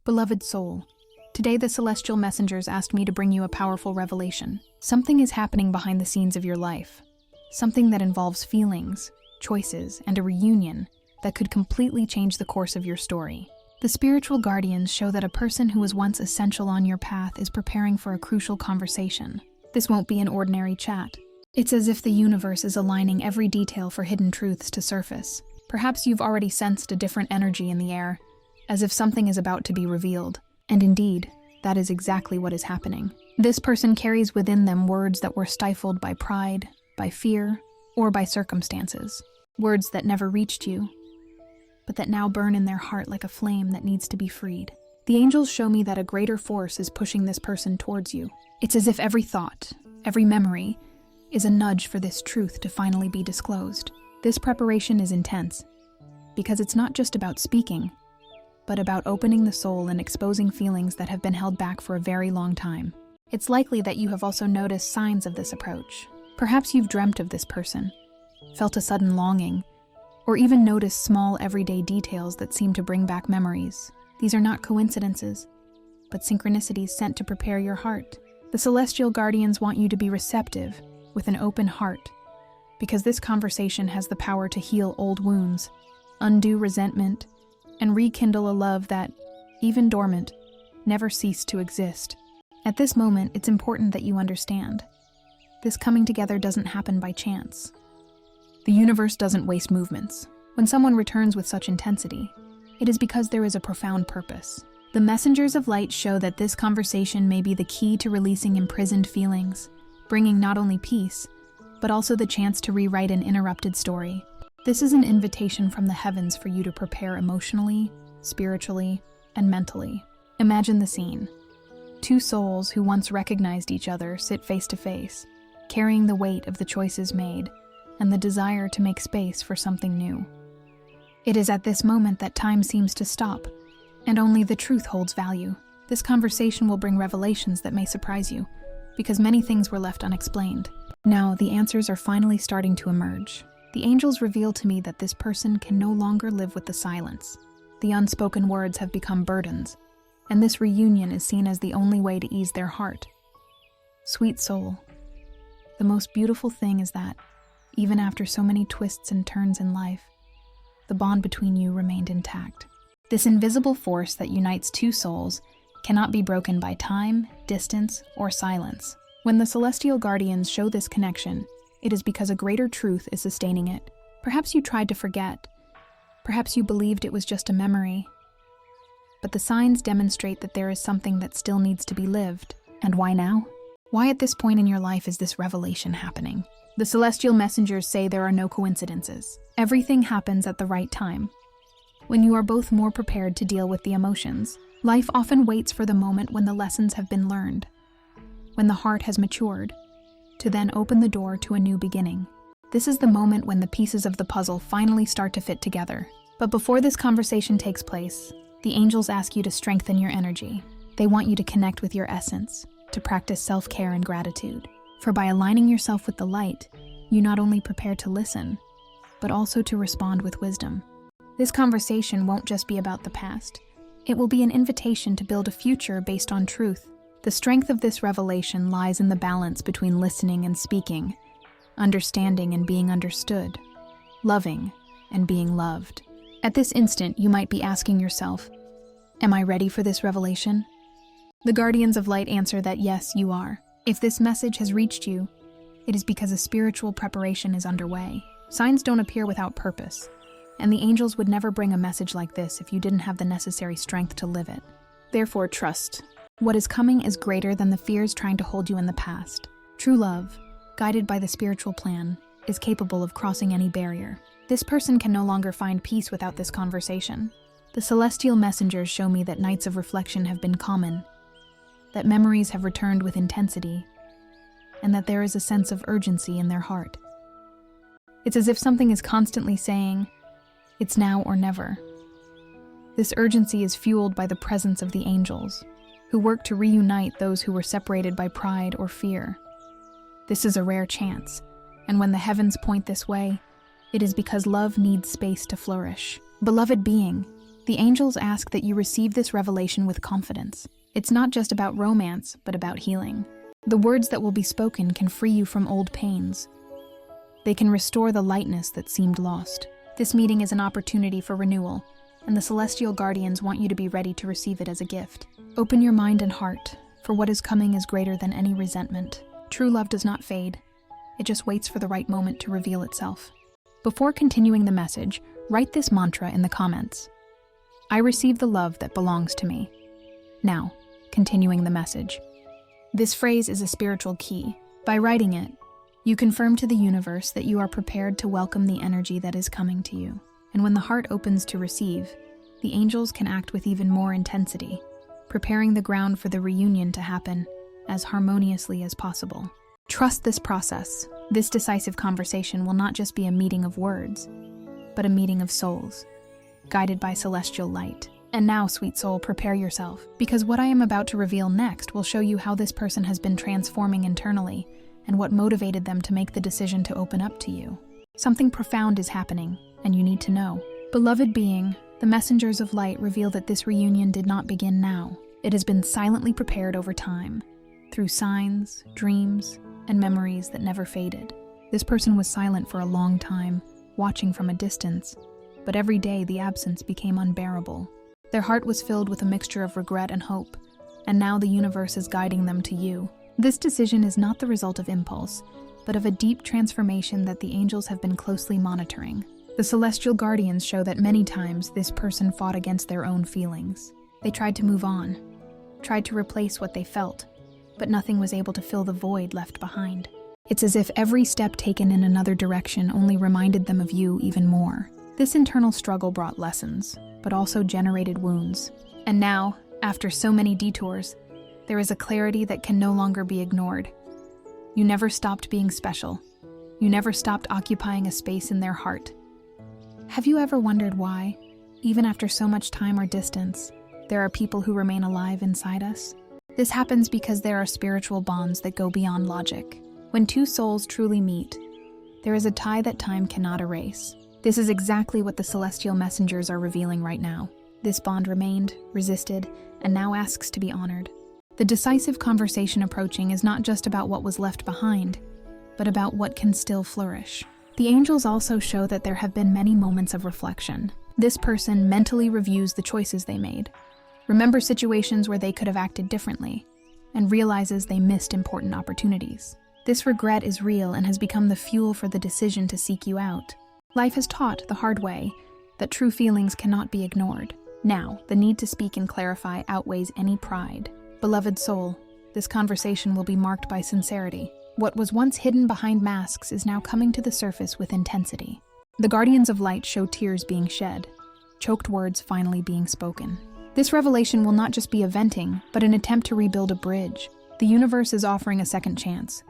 Beloved soul, today the celestial messengers asked me to bring you a powerful revelation. Something is happening behind the scenes of your life. Something that involves feelings, choices, and a reunion that could completely change the course of your story. The spiritual guardians show that a person who was once essential on your path is preparing for a crucial conversation. This won't be an ordinary chat. It's as if the universe is aligning every detail for hidden truths to surface. Perhaps you've already sensed a different energy in the air, as if something is about to be revealed. And indeed, that is exactly what is happening. This person carries within them words that were stifled by pride, by fear, or by circumstances. Words that never reached you, but that now burn in their heart like a flame that needs to be freed. The angels show me that a greater force is pushing this person towards you. It's as if every thought, every memory, is a nudge for this truth to finally be disclosed. This preparation is intense, because it's not just about speaking, but about opening the soul and exposing feelings that have been held back for a very long time. It's likely that you have also noticed signs of this approach. Perhaps you've dreamt of this person, felt a sudden longing, or even noticed small everyday details that seem to bring back memories. These are not coincidences, but synchronicities sent to prepare your heart. The celestial guardians want you to be receptive, with an open heart, because this conversation has the power to heal old wounds, undo resentment, and rekindle a love that, even dormant, never ceased to exist. At this moment, it's important that you understand. This coming together doesn't happen by chance. The universe doesn't waste movements. When someone returns with such intensity, it is because there is a profound purpose. The messengers of light show that this conversation may be the key to releasing imprisoned feelings, bringing not only peace, but also the chance to rewrite an interrupted story. This is an invitation from the heavens for you to prepare emotionally, spiritually, and mentally. Imagine the scene. Two souls who once recognized each other sit face to face, carrying the weight of the choices made and the desire to make space for something new. It is at this moment that time seems to stop, and only the truth holds value. This conversation will bring revelations that may surprise you, because many things were left unexplained. Now, the answers are finally starting to emerge. The angels reveal to me that this person can no longer live with the silence. The unspoken words have become burdens, and this reunion is seen as the only way to ease their heart. Sweet soul, the most beautiful thing is that, even after so many twists and turns in life, the bond between you remained intact. This invisible force that unites two souls cannot be broken by time, distance, or silence. When the celestial guardians show this connection, it is because a greater truth is sustaining it. Perhaps you tried to forget. Perhaps you believed it was just a memory. But the signs demonstrate that there is something that still needs to be lived. And why now? Why at this point in your life is this revelation happening? The celestial messengers say there are no coincidences. Everything happens at the right time. When you are both more prepared to deal with the emotions, life often waits for the moment when the lessons have been learned, when the heart has matured, to then open the door to a new beginning. This is the moment when the pieces of the puzzle finally start to fit together. But before this conversation takes place, the angels ask you to strengthen your energy. They want you to connect with your essence, to practice self-care and gratitude. For by aligning yourself with the light, you not only prepare to listen, but also to respond with wisdom. This conversation won't just be about the past. It will be an invitation to build a future based on truth. The strength of this revelation lies in the balance between listening and speaking, understanding and being understood, loving and being loved. At this instant, you might be asking yourself, am I ready for this revelation? The guardians of light answer that yes, you are. If this message has reached you, it is because a spiritual preparation is underway. Signs don't appear without purpose, and the angels would never bring a message like this if you didn't have the necessary strength to live it. Therefore, trust. What is coming is greater than the fears trying to hold you in the past. True love, guided by the spiritual plan, is capable of crossing any barrier. This person can no longer find peace without this conversation. The celestial messengers show me that nights of reflection have been common, that memories have returned with intensity, and that there is a sense of urgency in their heart. It's as if something is constantly saying, it's now or never. This urgency is fueled by the presence of the angels, who work to reunite those who were separated by pride or fear. This is a rare chance, and when the heavens point this way, it is because love needs space to flourish. Beloved being, The angels ask that you receive this revelation with confidence. It's not just about romance, but about healing. The words that will be spoken can free you from old pains. They can restore the lightness that seemed lost. This meeting is an opportunity for renewal, and the celestial guardians want you to be ready to receive it as a gift. Open your mind and heart, for what is coming is greater than any resentment. True love does not fade. It just waits for the right moment to reveal itself. Before continuing the message, write this mantra in the comments. I receive the love that belongs to me. Now, continuing the message. This phrase is a spiritual key. By writing it, you confirm to the universe that you are prepared to welcome the energy that is coming to you. And when the heart opens to receive, the angels can act with even more intensity, preparing the ground for the reunion to happen as harmoniously as possible. Trust this process. This decisive conversation will not just be a meeting of words, but a meeting of souls, guided by celestial light. And now, sweet soul, prepare yourself, because what I am about to reveal next will show you how this person has been transforming internally and what motivated them to make the decision to open up to you. Something profound is happening, and you need to know. Beloved being, the messengers of light reveal that this reunion did not begin now. It has been silently prepared over time, through signs, dreams, and memories that never faded. This person was silent for a long time, watching from a distance, but every day the absence became unbearable. Their heart was filled with a mixture of regret and hope, and now the universe is guiding them to you. This decision is not the result of impulse, but of a deep transformation that the angels have been closely monitoring. The celestial guardians show that many times this person fought against their own feelings. They tried to move on, tried to replace what they felt, but nothing was able to fill the void left behind. It's as if every step taken in another direction only reminded them of you even more. This internal struggle brought lessons, but also generated wounds. And now, after so many detours, there is a clarity that can no longer be ignored. You never stopped being special. You never stopped occupying a space in their heart. Have you ever wondered why, even after so much time or distance, there are people who remain alive inside us? This happens because there are spiritual bonds that go beyond logic. When two souls truly meet, there is a tie that time cannot erase. This is exactly what the celestial messengers are revealing right now. This bond remained, resisted, and now asks to be honored. The decisive conversation approaching is not just about what was left behind, but about what can still flourish. The angels also show that there have been many moments of reflection. This person mentally reviews the choices they made, remembers situations where they could have acted differently, and realizes they missed important opportunities. This regret is real and has become the fuel for the decision to seek you out. Life has taught the hard way that true feelings cannot be ignored. Now, the need to speak and clarify outweighs any pride. Beloved soul, this conversation will be marked by sincerity. What was once hidden behind masks is now coming to the surface with intensity. The guardians of light show tears being shed, choked words finally being spoken. This revelation will not just be a venting, but an attempt to rebuild a bridge. The universe is offering a second chance,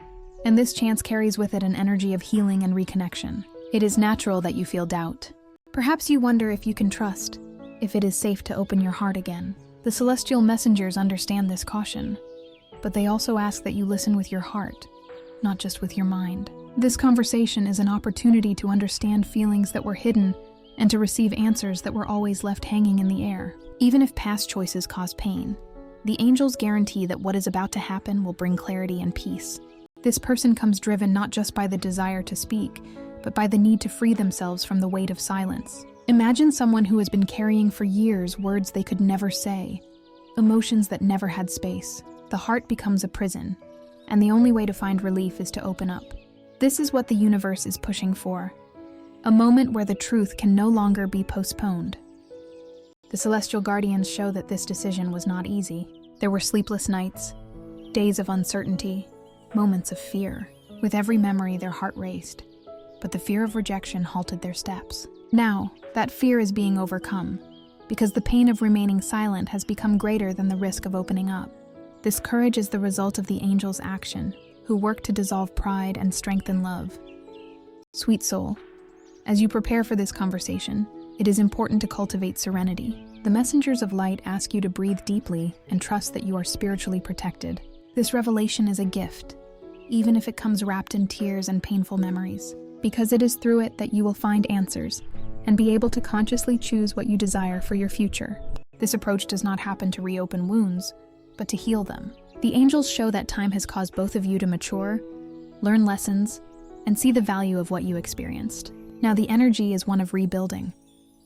and this chance carries with it an energy of healing and reconnection. It is natural that you feel doubt. Perhaps you wonder if you can trust, if it is safe to open your heart again. The celestial messengers understand this caution, but they also ask that you listen with your heart, not just with your mind. This conversation is an opportunity to understand feelings that were hidden and to receive answers that were always left hanging in the air. Even if past choices cause pain, the angels guarantee that what is about to happen will bring clarity and peace. This person comes driven not just by the desire to speak, but by the need to free themselves from the weight of silence. Imagine someone who has been carrying for years words they could never say, emotions that never had space. The heart becomes a prison, and the only way to find relief is to open up. This is what the universe is pushing for, a moment where the truth can no longer be postponed. The celestial guardians show that this decision was not easy. There were sleepless nights, days of uncertainty, moments of fear. With every memory, their heart raced, but the fear of rejection halted their steps. Now, that fear is being overcome, because the pain of remaining silent has become greater than the risk of opening up. This courage is the result of the angels' action, who work to dissolve pride and strengthen love. Sweet soul, as you prepare for this conversation, it is important to cultivate serenity. The messengers of light ask you to breathe deeply and trust that you are spiritually protected. This revelation is a gift, even if it comes wrapped in tears and painful memories, because it is through it that you will find answers, and be able to consciously choose what you desire for your future. This approach does not happen to reopen wounds, but to heal them. The angels show that time has caused both of you to mature, learn lessons, and see the value of what you experienced. Now the energy is one of rebuilding,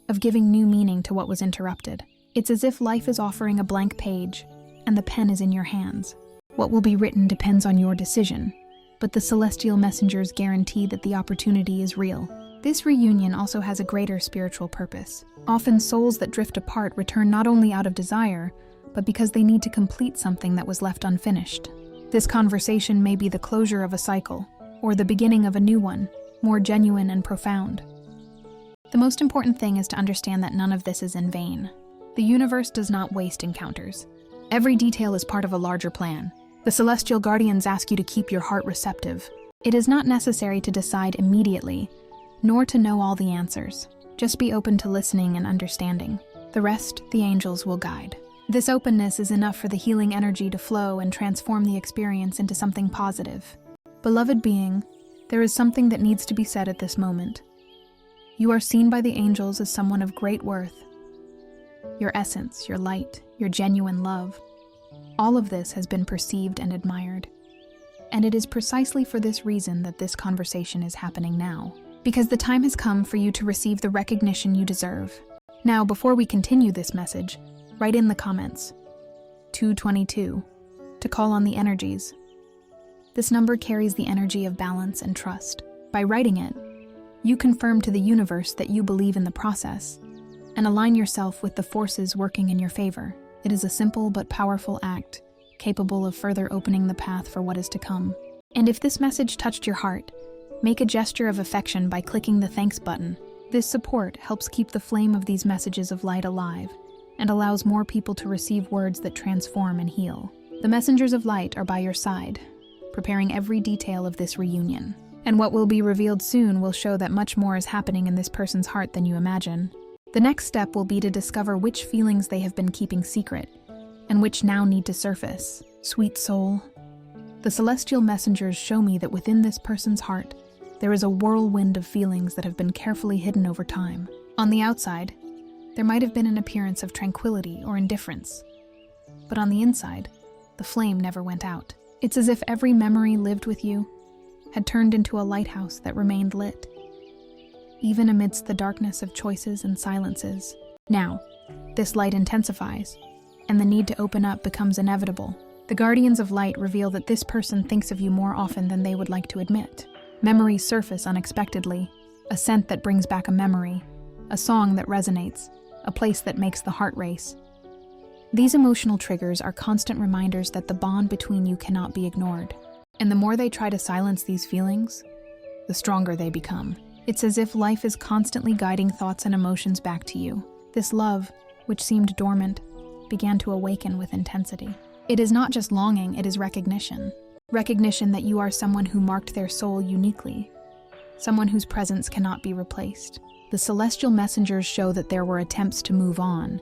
of giving new meaning to what was interrupted. It's as if life is offering a blank page, and the pen is in your hands. What will be written depends on your decision, but the celestial messengers guarantee that the opportunity is real. This reunion also has a greater spiritual purpose. Often souls that drift apart return not only out of desire, but because they need to complete something that was left unfinished. This conversation may be the closure of a cycle, or the beginning of a new one, more genuine and profound. The most important thing is to understand that none of this is in vain. The universe does not waste encounters. Every detail is part of a larger plan. The celestial guardians ask you to keep your heart receptive. It is not necessary to decide immediately, nor to know all the answers. Just be open to listening and understanding. The rest, the angels will guide. This openness is enough for the healing energy to flow and transform the experience into something positive. Beloved being, there is something that needs to be said at this moment. You are seen by the angels as someone of great worth. Your essence, your light, your genuine love, all of this has been perceived and admired. And it is precisely for this reason that this conversation is happening now. Because the time has come for you to receive the recognition you deserve. Now, before we continue this message, write in the comments 222 to call on the energies. This number carries the energy of balance and trust. By writing it, you confirm to the universe that you believe in the process and align yourself with the forces working in your favor. It is a simple but powerful act, capable of further opening the path for what is to come. And if this message touched your heart, make a gesture of affection by clicking the thanks button. This support helps keep the flame of these messages of light alive and allows more people to receive words that transform and heal. The messengers of light are by your side, preparing every detail of this reunion. And what will be revealed soon will show that much more is happening in this person's heart than you imagine. The next step will be to discover which feelings they have been keeping secret and which now need to surface. Sweet soul, the celestial messengers show me that within this person's heart, there is a whirlwind of feelings that have been carefully hidden over time. On the outside, there might have been an appearance of tranquility or indifference, but on the inside, the flame never went out. It's as if every memory lived with you had turned into a lighthouse that remained lit, even amidst the darkness of choices and silences. Now, this light intensifies, and the need to open up becomes inevitable. The guardians of light reveal that this person thinks of you more often than they would like to admit. Memories surface unexpectedly, a scent that brings back a memory, a song that resonates, a place that makes the heart race. These emotional triggers are constant reminders that the bond between you cannot be ignored. And the more they try to silence these feelings, the stronger they become. It's as if life is constantly guiding thoughts and emotions back to you. This love, which seemed dormant, began to awaken with intensity. It is not just longing, it is recognition. Recognition that you are someone who marked their soul uniquely, someone whose presence cannot be replaced. The celestial messengers show that there were attempts to move on,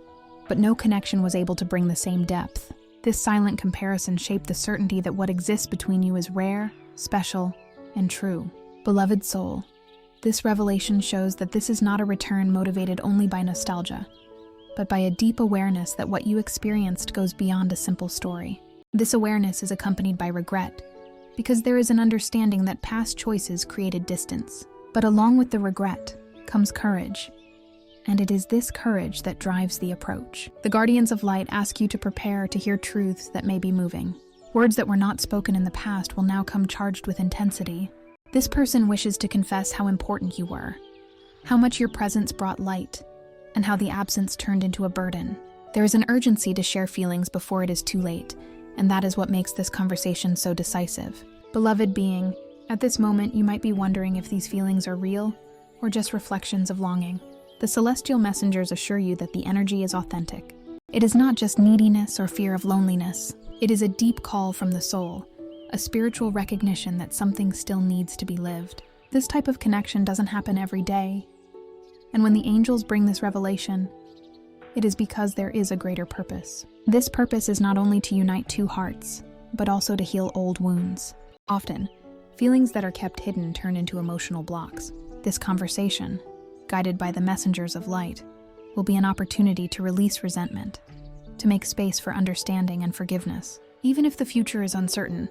but no connection was able to bring the same depth. This silent comparison shaped the certainty that what exists between you is rare, special, and true. Beloved soul, this revelation shows that this is not a return motivated only by nostalgia, but by a deep awareness that what you experienced goes beyond a simple story. This awareness is accompanied by regret, because there is an understanding that past choices created distance. But along with the regret comes courage, and it is this courage that drives the approach. The guardians of light ask you to prepare to hear truths that may be moving. Words that were not spoken in the past will now come charged with intensity. This person wishes to confess how important you were, how much your presence brought light, and how the absence turned into a burden. There is an urgency to share feelings before it is too late, and that is what makes this conversation so decisive. Beloved being, at this moment you might be wondering if these feelings are real or just reflections of longing. The celestial messengers assure you that the energy is authentic. It is not just neediness or fear of loneliness. It is a deep call from the soul, a spiritual recognition that something still needs to be lived. This type of connection doesn't happen every day, and when the angels bring this revelation, it is because there is a greater purpose. This purpose is not only to unite two hearts, but also to heal old wounds. Often, feelings that are kept hidden turn into emotional blocks. This conversation, guided by the messengers of light, will be an opportunity to release resentment, to make space for understanding and forgiveness. Even if the future is uncertain,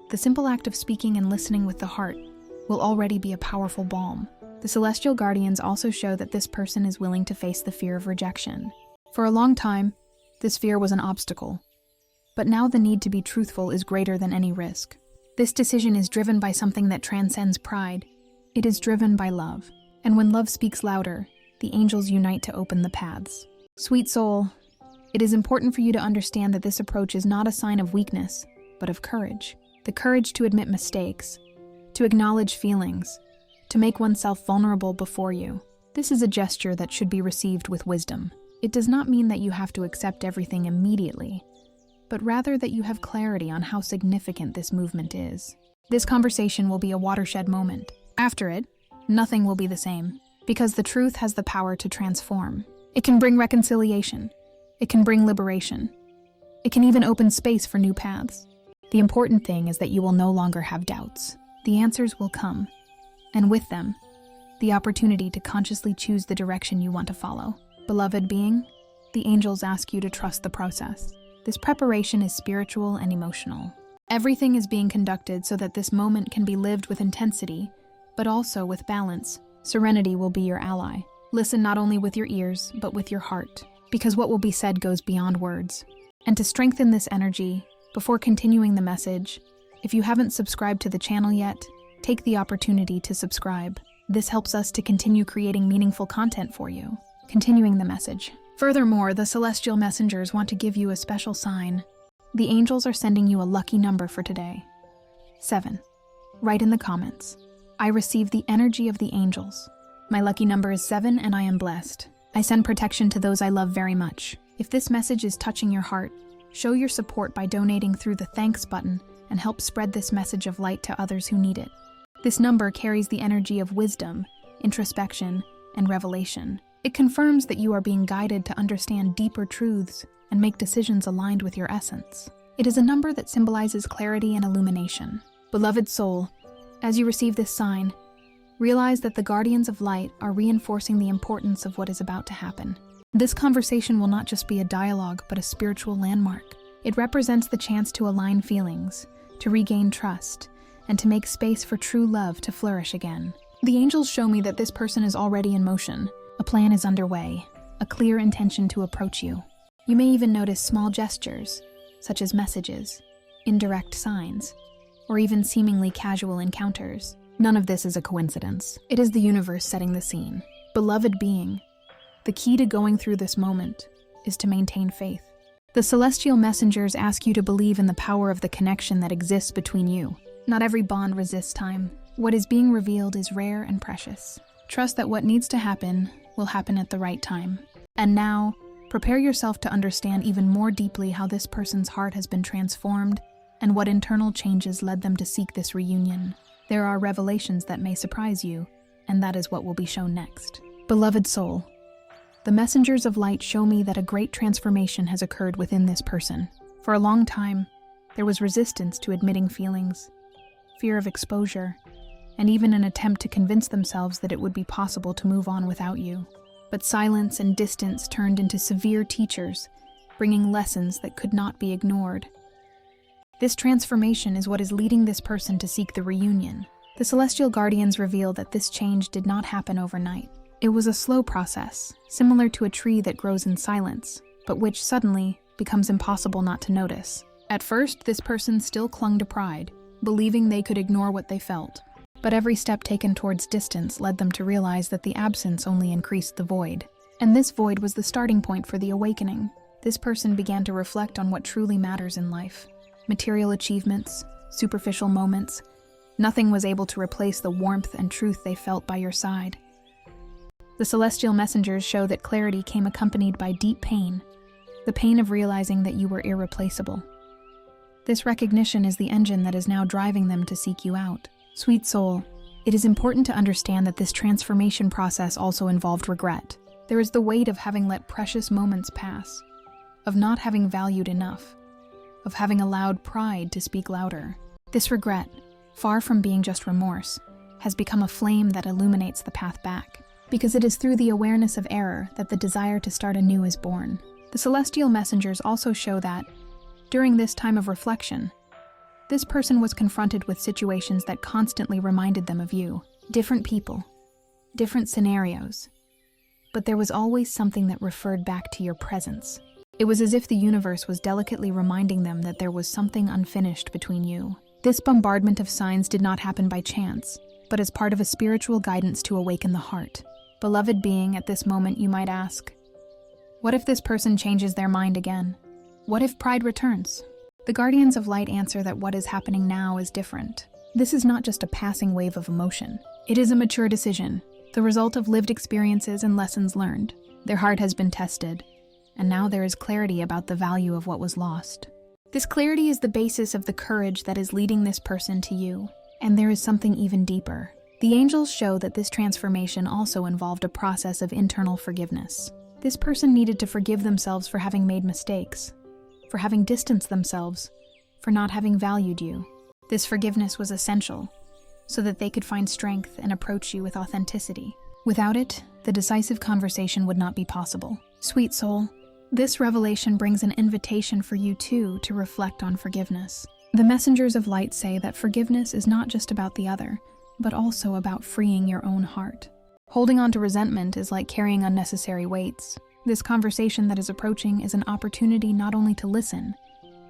the simple act of speaking and listening with the heart will already be a powerful balm. The celestial guardians also show that this person is willing to face the fear of rejection. For a long time, this fear was an obstacle, but now the need to be truthful is greater than any risk. This decision is driven by something that transcends pride. It is driven by love. And when love speaks louder, the angels unite to open the paths. Sweet soul, it is important for you to understand that this approach is not a sign of weakness, but of courage. The courage to admit mistakes, to acknowledge feelings, to make oneself vulnerable before you. This is a gesture that should be received with wisdom. It does not mean that you have to accept everything immediately, but rather that you have clarity on how significant this movement is. This conversation will be a watershed moment. After it, nothing will be the same, because the truth has the power to transform. It can bring reconciliation. It can bring liberation. It can even open space for new paths. The important thing is that you will no longer have doubts. The answers will come, and with them, the opportunity to consciously choose the direction you want to follow. Beloved being, the angels ask you to trust the process. This preparation is spiritual and emotional. Everything is being conducted so that this moment can be lived with intensity, but also with balance. Serenity will be your ally. Listen not only with your ears, but with your heart, because what will be said goes beyond words. And to strengthen this energy, before continuing the message, if you haven't subscribed to the channel yet, take the opportunity to subscribe. This helps us to continue creating meaningful content for you. Continuing the message. Furthermore, the celestial messengers want to give you a special sign. The angels are sending you a lucky number for today. 7. Write in the comments, I receive the energy of the angels. My lucky number is 7 and I am blessed. I send protection to those I love very much. If this message is touching your heart, show your support by donating through the thanks button and help spread this message of light to others who need it. This number carries the energy of wisdom, introspection, and revelation. It confirms that you are being guided to understand deeper truths and make decisions aligned with your essence. It is a number that symbolizes clarity and illumination. Beloved soul, as you receive this sign, realize that the guardians of light are reinforcing the importance of what is about to happen. This conversation will not just be a dialogue, but a spiritual landmark. It represents the chance to align feelings, to regain trust, and to make space for true love to flourish again. The angels show me that this person is already in motion. A plan is underway, a clear intention to approach you. You may even notice small gestures, such as messages, indirect signs, or even seemingly casual encounters. None of this is a coincidence. It is the universe setting the scene. Beloved being, the key to going through this moment is to maintain faith. The celestial messengers ask you to believe in the power of the connection that exists between you. Not every bond resists time. What is being revealed is rare and precious. Trust that what needs to happen will happen at the right time. And now, prepare yourself to understand even more deeply how this person's heart has been transformed and what internal changes led them to seek this reunion. There are revelations that may surprise you, and that is what will be shown next. Beloved soul, the messengers of light show me that a great transformation has occurred within this person. For a long time, there was resistance to admitting feelings, fear of exposure, and even an attempt to convince themselves that it would be possible to move on without you. But silence and distance turned into severe teachers, bringing lessons that could not be ignored. This transformation is what is leading this person to seek the reunion. The celestial guardians reveal that this change did not happen overnight. It was a slow process, similar to a tree that grows in silence, but which suddenly becomes impossible not to notice. At first, this person still clung to pride, believing they could ignore what they felt. But every step taken towards distance led them to realize that the absence only increased the void. And this void was the starting point for the awakening. This person began to reflect on what truly matters in life. Material achievements, superficial moments, nothing was able to replace the warmth and truth they felt by your side. The celestial messengers show that clarity came accompanied by deep pain, the pain of realizing that you were irreplaceable. This recognition is the engine that is now driving them to seek you out. Sweet soul, it is important to understand that this transformation process also involved regret. There is the weight of having let precious moments pass, of not having valued enough, of having allowed pride to speak louder. This regret, far from being just remorse, has become a flame that illuminates the path back. because it is through the awareness of error that the desire to start anew is born. The celestial messengers also show that, during this time of reflection, this person was confronted with situations that constantly reminded them of you. Different people, different scenarios, but there was always something that referred back to your presence. It was as if the universe was delicately reminding them that there was something unfinished between you. This bombardment of signs did not happen by chance, but as part of a spiritual guidance to awaken the heart. Beloved being, at this moment you might ask, what if this person changes their mind again? What if pride returns? The guardians of light answer that what is happening now is different. This is not just a passing wave of emotion. It is a mature decision, the result of lived experiences and lessons learned. Their heart has been tested, and now there is clarity about the value of what was lost. This clarity is the basis of the courage that is leading this person to you. And there is something even deeper. The angels show that this transformation also involved a process of internal forgiveness. This person needed to forgive themselves for having made mistakes, for having distanced themselves, for not having valued you. This forgiveness was essential, so that they could find strength and approach you with authenticity. Without it, the decisive conversation would not be possible. Sweet soul, this revelation brings an invitation for you too to reflect on forgiveness. The messengers of light say that forgiveness is not just about the other, but also about freeing your own heart. Holding on to resentment is like carrying unnecessary weights. This conversation that is approaching is an opportunity not only to listen,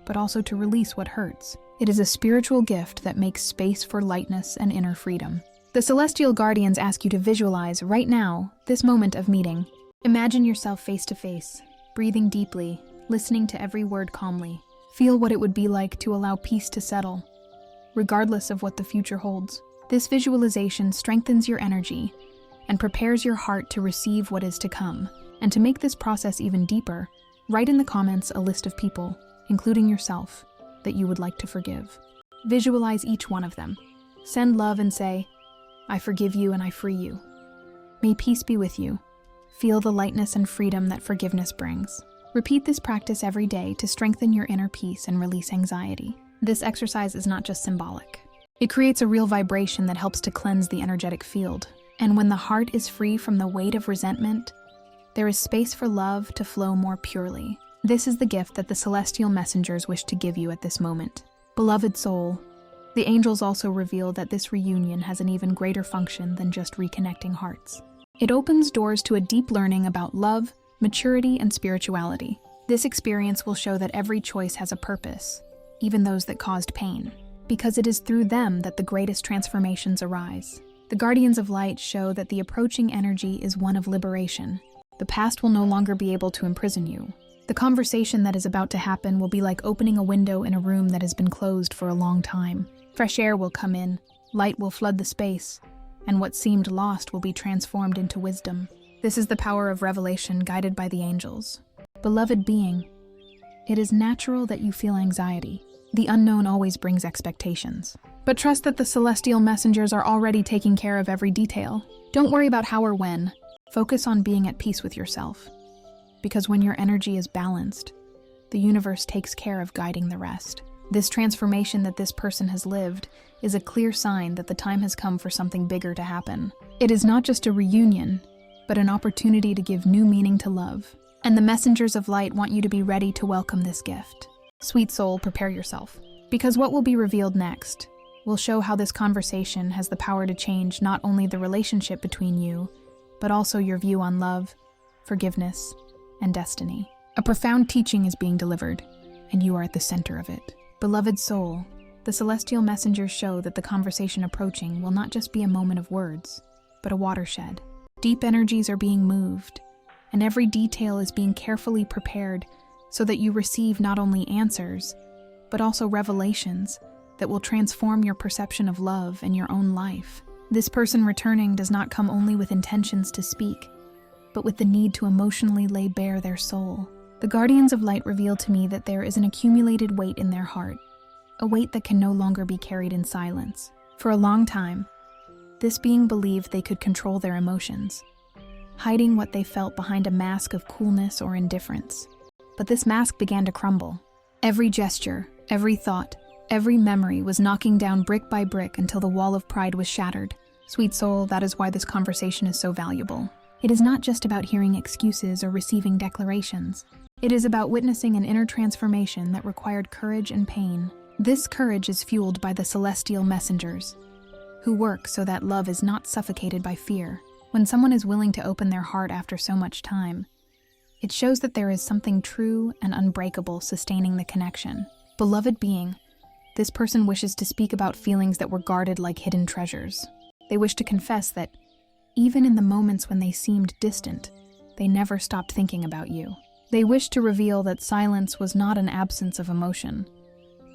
but also to release what hurts. It is a spiritual gift that makes space for lightness and inner freedom. The celestial guardians ask you to visualize, right now, this moment of meeting. Imagine yourself face to face, breathing deeply, listening to every word calmly. Feel what it would be like to allow peace to settle, regardless of what the future holds. This visualization strengthens your energy and prepares your heart to receive what is to come. And to make this process even deeper, write in the comments a list of people, including yourself, that you would like to forgive. Visualize each one of them. Send love and say, I forgive you and I free you. May peace be with you. Feel the lightness and freedom that forgiveness brings. Repeat this practice every day to strengthen your inner peace and release anxiety. This exercise is not just symbolic. It creates a real vibration that helps to cleanse the energetic field. And when the heart is free from the weight of resentment, there is space for love to flow more purely. This is the gift that the celestial messengers wish to give you at this moment. Beloved soul, the angels also reveal that this reunion has an even greater function than just reconnecting hearts. It opens doors to a deep learning about love, maturity, and spirituality. This experience will show that every choice has a purpose, even those that caused pain, because it is through them that the greatest transformations arise. The guardians of light show that the approaching energy is one of liberation. The past will no longer be able to imprison you. The conversation that is about to happen will be like opening a window in a room that has been closed for a long time. Fresh air will come in, light will flood the space, and what seemed lost will be transformed into wisdom. This is the power of revelation guided by the angels. Beloved being, it is natural that you feel anxiety. The unknown always brings expectations. But trust that the celestial messengers are already taking care of every detail. Don't worry about how or when. Focus on being at peace with yourself. Because when your energy is balanced, the universe takes care of guiding the rest. This transformation that this person has lived is a clear sign that the time has come for something bigger to happen. It is not just a reunion, but an opportunity to give new meaning to love. And the messengers of light want you to be ready to welcome this gift. Sweet soul, prepare yourself. Because what will be revealed next will show how this conversation has the power to change not only the relationship between you, but also your view on love, forgiveness, and destiny. A profound teaching is being delivered, and you are at the center of it. Beloved soul, the celestial messengers show that the conversation approaching will not just be a moment of words, but a watershed. Deep energies are being moved, and every detail is being carefully prepared so that you receive not only answers, but also revelations that will transform your perception of love and your own life. This person returning does not come only with intentions to speak, but with the need to emotionally lay bare their soul. The guardians of light reveal to me that there is an accumulated weight in their heart, a weight that can no longer be carried in silence. For a long time, this being believed they could control their emotions, hiding what they felt behind a mask of coolness or indifference. But this mask began to crumble. Every gesture, every thought, every memory was knocking down brick by brick until the wall of pride was shattered, Sweet soul, that is why this conversation is so valuable. It is not just about hearing excuses or receiving declarations. It is about witnessing an inner transformation that required courage and pain. This courage is fueled by the celestial messengers, who work so that love is not suffocated by fear. When someone is willing to open their heart after so much time, it shows that there is something true and unbreakable sustaining the connection. Beloved being, this person wishes to speak about feelings that were guarded like hidden treasures. They wish to confess that, even in the moments when they seemed distant, they never stopped thinking about you. They wish to reveal that silence was not an absence of emotion,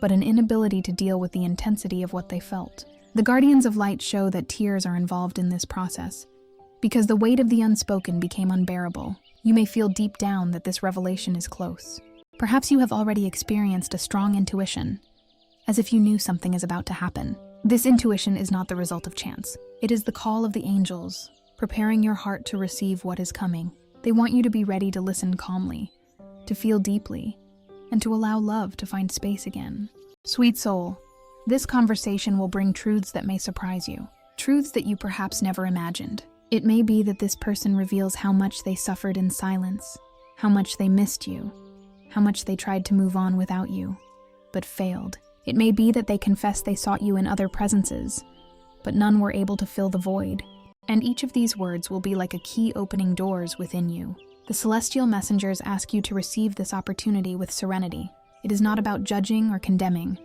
but an inability to deal with the intensity of what they felt. The guardians of light show that tears are involved in this process, because the weight of the unspoken became unbearable. You may feel deep down that this revelation is close. Perhaps you have already experienced a strong intuition, as if you knew something is about to happen. This intuition is not the result of chance. It is the call of the angels, preparing your heart to receive what is coming. They want you to be ready to listen calmly, to feel deeply, and to allow love to find space again. Sweet soul, this conversation will bring truths that may surprise you, truths that you perhaps never imagined. It may be that this person reveals how much they suffered in silence, how much they missed you, how much they tried to move on without you, but failed. It may be that they confess they sought you in other presences, but none were able to fill the void. And each of these words will be like a key opening doors within you. The celestial messengers ask you to receive this opportunity with serenity. It is not about judging or condemning,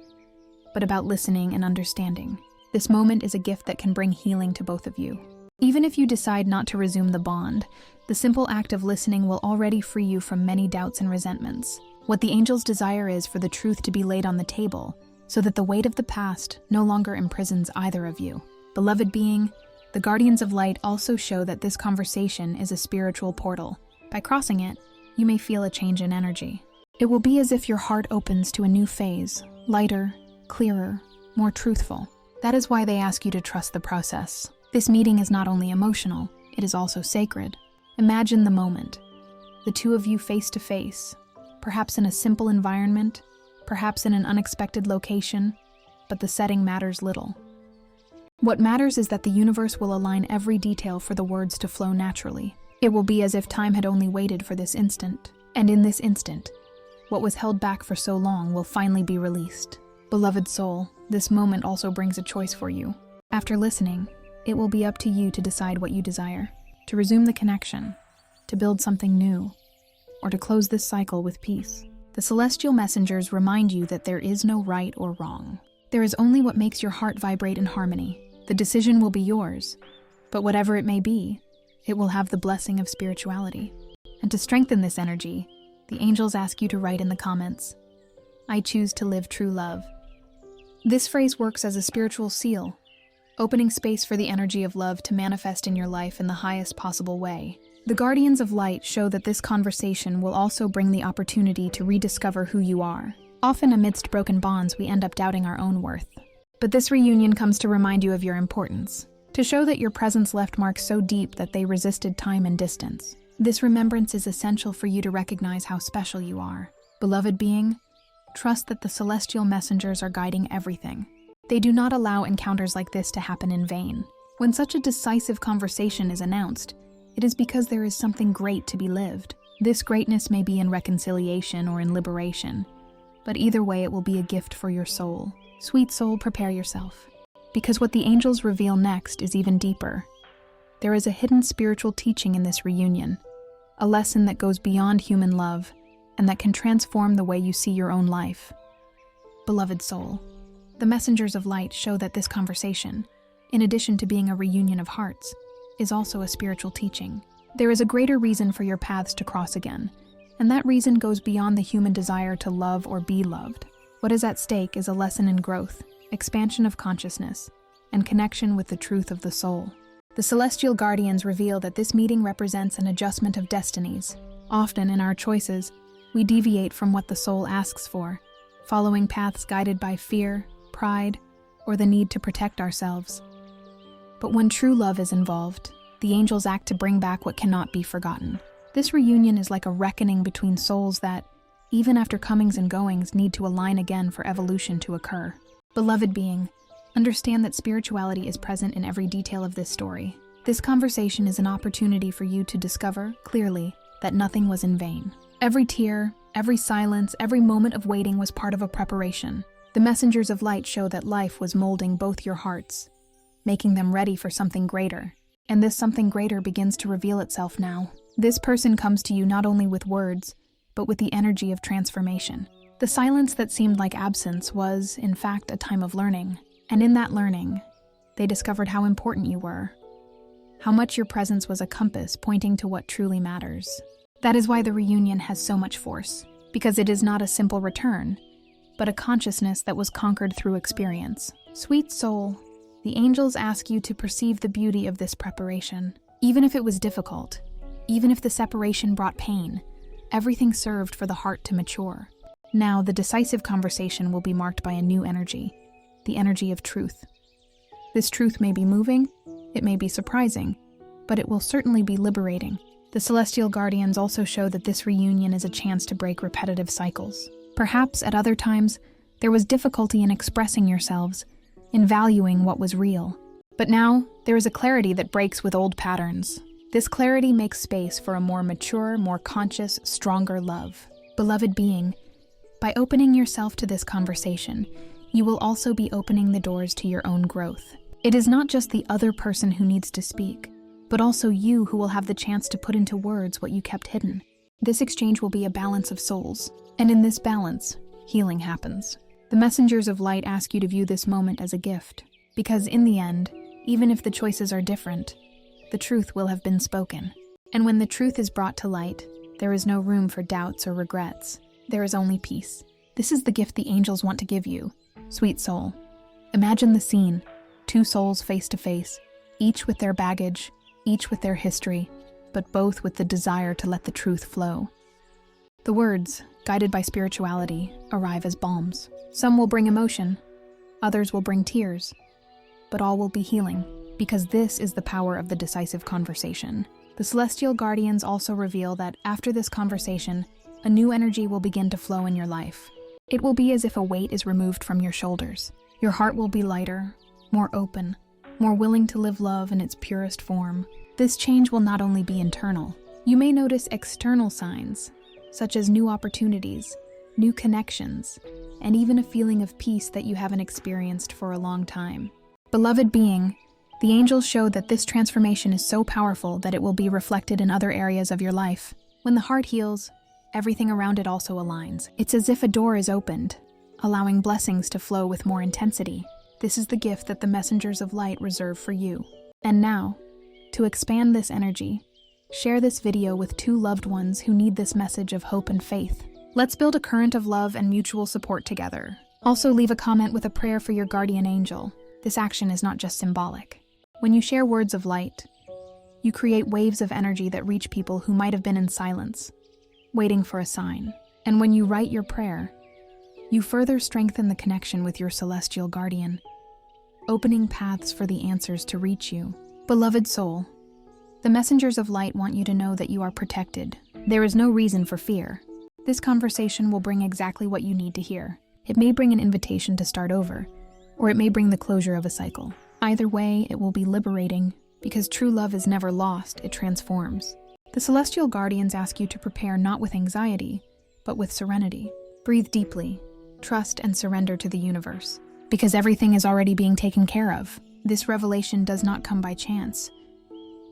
but about listening and understanding. This moment is a gift that can bring healing to both of you. Even if you decide not to resume the bond, the simple act of listening will already free you from many doubts and resentments. What the angels desire is for the truth to be laid on the table, so that the weight of the past no longer imprisons either of you. Beloved being, the guardians of light also show that this conversation is a spiritual portal. By crossing it, you may feel a change in energy. It will be as if your heart opens to a new phase, lighter, clearer, more truthful. That is why they ask you to trust the process. This meeting is not only emotional, it is also sacred. Imagine the moment, the two of you face to face, perhaps in a simple environment, perhaps in an unexpected location, but the setting matters little. What matters is that the universe will align every detail for the words to flow naturally. It will be as if time had only waited for this instant. And in this instant, what was held back for so long will finally be released. Beloved soul, this moment also brings a choice for you. After listening, it will be up to you to decide what you desire. To resume the connection, to build something new, or to close this cycle with peace. The celestial messengers remind you that there is no right or wrong. There is only what makes your heart vibrate in harmony. The decision will be yours, but whatever it may be, it will have the blessing of spirituality. And to strengthen this energy, the angels ask you to write in the comments, "I choose to live true love." This phrase works as a spiritual seal, opening space for the energy of love to manifest in your life in the highest possible way. The guardians of light show that this conversation will also bring the opportunity to rediscover who you are. Often amidst broken bonds, we end up doubting our own worth. But this reunion comes to remind you of your importance, to show that your presence left marks so deep that they resisted time and distance. This remembrance is essential for you to recognize how special you are. Beloved being, trust that the celestial messengers are guiding everything. They do not allow encounters like this to happen in vain. When such a decisive conversation is announced, it is because there is something great to be lived. This greatness may be in reconciliation or in liberation, but either way it will be a gift for your soul. Sweet soul, prepare yourself, because what the angels reveal next is even deeper. There is a hidden spiritual teaching in this reunion, a lesson that goes beyond human love and that can transform the way you see your own life. Beloved soul, the messengers of light show that this conversation, in addition to being a reunion of hearts, is also a spiritual teaching. There is a greater reason for your paths to cross again, and that reason goes beyond the human desire to love or be loved. What is at stake is a lesson in growth, expansion of consciousness, and connection with the truth of the soul. The celestial guardians reveal that this meeting represents an adjustment of destinies. Often in our choices, we deviate from what the soul asks for, following paths guided by fear, pride, or the need to protect ourselves. But when true love is involved, the angels act to bring back what cannot be forgotten. This reunion is like a reckoning between souls that, even after comings and goings, need to align again for evolution to occur. Beloved being, Understand that spirituality is present in every detail of this story. This conversation is an opportunity for you to discover, clearly, that nothing was in vain. Every tear, every silence, every moment of waiting was part of a preparation. The messengers of light show that life was molding both your hearts, making them ready for something greater. And this something greater begins to reveal itself now. This person comes to you not only with words, but with the energy of transformation. The silence that seemed like absence was, in fact, a time of learning. And in that learning, they discovered how important you were, how much your presence was a compass pointing to what truly matters. That is why the reunion has so much force, because it is not a simple return, but a consciousness that was conquered through experience. Sweet soul, the angels ask you to perceive the beauty of this preparation. Even if it was difficult, even if the separation brought pain, everything served for the heart to mature. Now, the decisive conversation will be marked by a new energy, the energy of truth. This truth may be moving, it may be surprising, but it will certainly be liberating. The celestial guardians also show that this reunion is a chance to break repetitive cycles. Perhaps at other times, there was difficulty in expressing yourselves, in valuing what was real. But now, there is a clarity that breaks with old patterns. This clarity makes space for a more mature, more conscious, stronger love. Beloved being, by opening yourself to this conversation, you will also be opening the doors to your own growth. It is not just the other person who needs to speak, but also you who will have the chance to put into words what you kept hidden. This exchange will be a balance of souls, and in this balance, healing happens. The messengers of light ask you to view this moment as a gift, because in the end, even if the choices are different, the truth will have been spoken. And when the truth is brought to light, there is no room for doubts or regrets. There is only peace. This is the gift the angels want to give you. Sweet soul, imagine the scene, two souls face to face, each with their baggage, each with their history, but both with the desire to let the truth flow. The words, guided by spirituality, arrive as balms. Some will bring emotion, others will bring tears, but all will be healing, because this is the power of the decisive conversation. The celestial guardians also reveal that after this conversation, a new energy will begin to flow in your life. It will be as if a weight is removed from your shoulders. Your heart will be lighter, more open, more willing to live love in its purest form. This change will not only be internal. You may notice external signs, such as new opportunities, new connections, and even a feeling of peace that you haven't experienced for a long time. Beloved being, the angels show that this transformation is so powerful that it will be reflected in other areas of your life. When the heart heals, everything around it also aligns. It's as if a door is opened, allowing blessings to flow with more intensity. This is the gift that the messengers of light reserve for you. And now, to expand this energy, share this video with two loved ones who need this message of hope and faith. Let's build a current of love and mutual support together. Also, leave a comment with a prayer for your guardian angel. This action is not just symbolic. When you share words of light, you create waves of energy that reach people who might have been in silence, waiting for a sign. And when you write your prayer, you further strengthen the connection with your celestial guardian, opening paths for the answers to reach you. Beloved soul, the messengers of light want you to know that you are protected. There is no reason for fear. This conversation will bring exactly what you need to hear. It may bring an invitation to start over, or it may bring the closure of a cycle. Either way, it will be liberating, because true love is never lost, it transforms. The celestial guardians ask you to prepare not with anxiety, but with serenity. Breathe deeply, trust and surrender to the universe, because everything is already being taken care of. This revelation does not come by chance,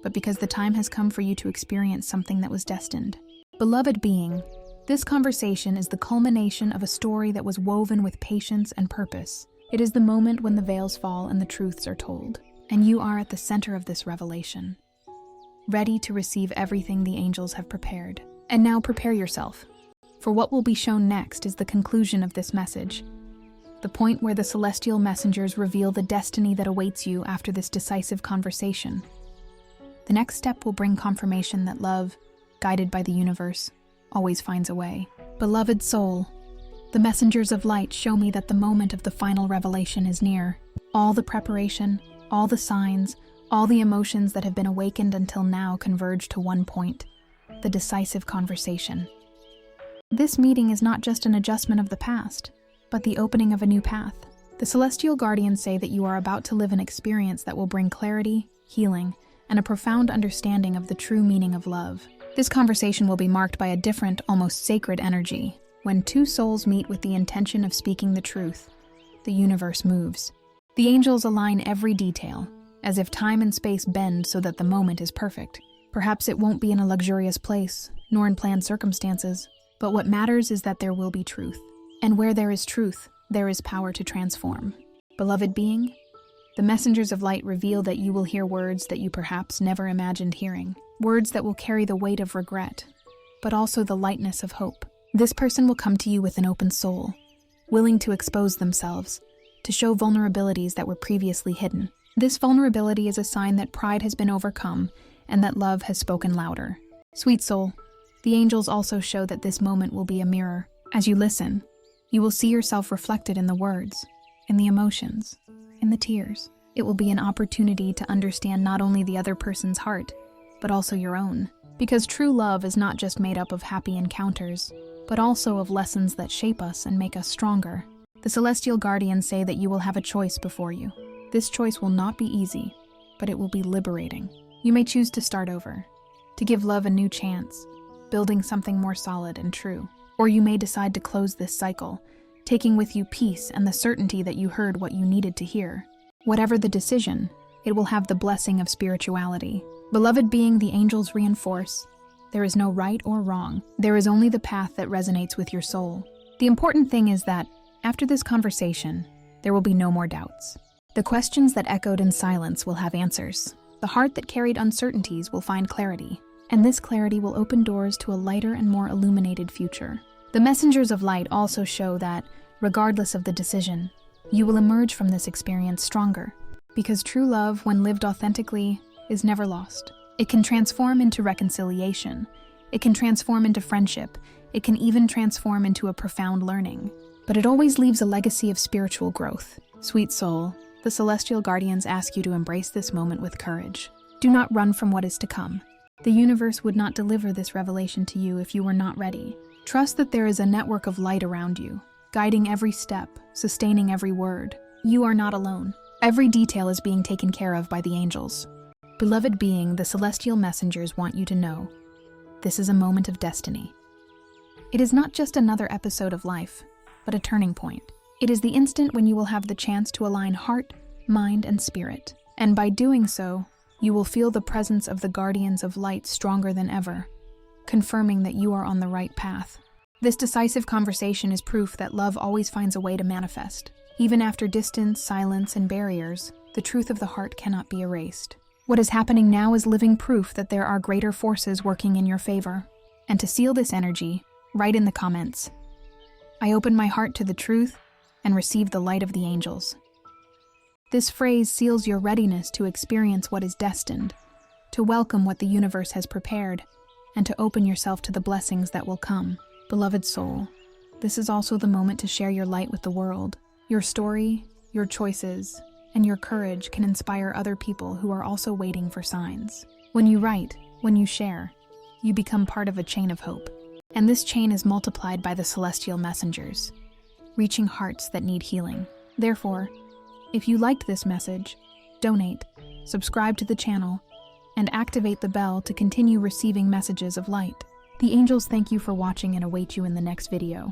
but because the time has come for you to experience something that was destined. Beloved being, this conversation is the culmination of a story that was woven with patience and purpose. It is the moment when the veils fall and the truths are told, and you are at the center of this revelation, ready to receive everything the angels have prepared. And now prepare yourself, for what will be shown next is the conclusion of this message, the point where the celestial messengers reveal the destiny that awaits you after this decisive conversation. The next step will bring confirmation that love, guided by the universe, always finds a way. Beloved soul, the messengers of light show me that the moment of the final revelation is near. All the preparation, all the signs, all the emotions that have been awakened until now converge to one point, the decisive conversation. This meeting is not just an adjustment of the past, but the opening of a new path. The celestial guardians say that you are about to live an experience that will bring clarity, healing, and a profound understanding of the true meaning of love. This conversation will be marked by a different, almost sacred energy. When two souls meet with the intention of speaking the truth, the universe moves. The angels align every detail, as if time and space bend so that the moment is perfect. Perhaps it won't be in a luxurious place, nor in planned circumstances, but what matters is that there will be truth. And where there is truth, there is power to transform. Beloved being, the messengers of light reveal that you will hear words that you perhaps never imagined hearing, words that will carry the weight of regret, but also the lightness of hope. This person will come to you with an open soul, willing to expose themselves, to show vulnerabilities that were previously hidden. This vulnerability is a sign that pride has been overcome and that love has spoken louder. Sweet soul, the angels also show that this moment will be a mirror. As you listen, you will see yourself reflected in the words, in the emotions, in the tears. It will be an opportunity to understand not only the other person's heart, but also your own. Because true love is not just made up of happy encounters, but also of lessons that shape us and make us stronger. The celestial guardians say that you will have a choice before you. This choice will not be easy, but it will be liberating. You may choose to start over, to give love a new chance, building something more solid and true. Or you may decide to close this cycle, taking with you peace and the certainty that you heard what you needed to hear. Whatever the decision, it will have the blessing of spirituality. Beloved being, the angels reinforce, there is no right or wrong. There is only the path that resonates with your soul. The important thing is that, after this conversation, there will be no more doubts. The questions that echoed in silence will have answers. The heart that carried uncertainties will find clarity. And this clarity will open doors to a lighter and more illuminated future. The messengers of light also show that, regardless of the decision, you will emerge from this experience stronger. Because true love, when lived authentically, is never lost. It can transform into reconciliation. It can transform into friendship. It can even transform into a profound learning. But it always leaves a legacy of spiritual growth. Sweet soul, the celestial guardians ask you to embrace this moment with courage. Do not run from what is to come. The universe would not deliver this revelation to you if you were not ready. Trust that there is a network of light around you, guiding every step, sustaining every word. You are not alone. Every detail is being taken care of by the angels. Beloved being, the celestial messengers want you to know, this is a moment of destiny. It is not just another episode of life, but a turning point. It is the instant when you will have the chance to align heart, mind, and spirit. And by doing so, you will feel the presence of the guardians of light stronger than ever, confirming that you are on the right path. This decisive conversation is proof that love always finds a way to manifest. Even after distance, silence, and barriers, the truth of the heart cannot be erased. What is happening now is living proof that there are greater forces working in your favor. And to seal this energy, write in the comments, I open my heart to the truth and receive the light of the angels. This phrase seals your readiness to experience what is destined, to welcome what the universe has prepared, and to open yourself to the blessings that will come. Beloved soul, this is also the moment to share your light with the world. Your story, your choices, and your courage can inspire other people who are also waiting for signs. When you write, when you share, you become part of a chain of hope. And this chain is multiplied by the celestial messengers, reaching hearts that need healing. Therefore, if you liked this message, donate, subscribe to the channel, and activate the bell to continue receiving messages of light. The angels thank you for watching and await you in the next video.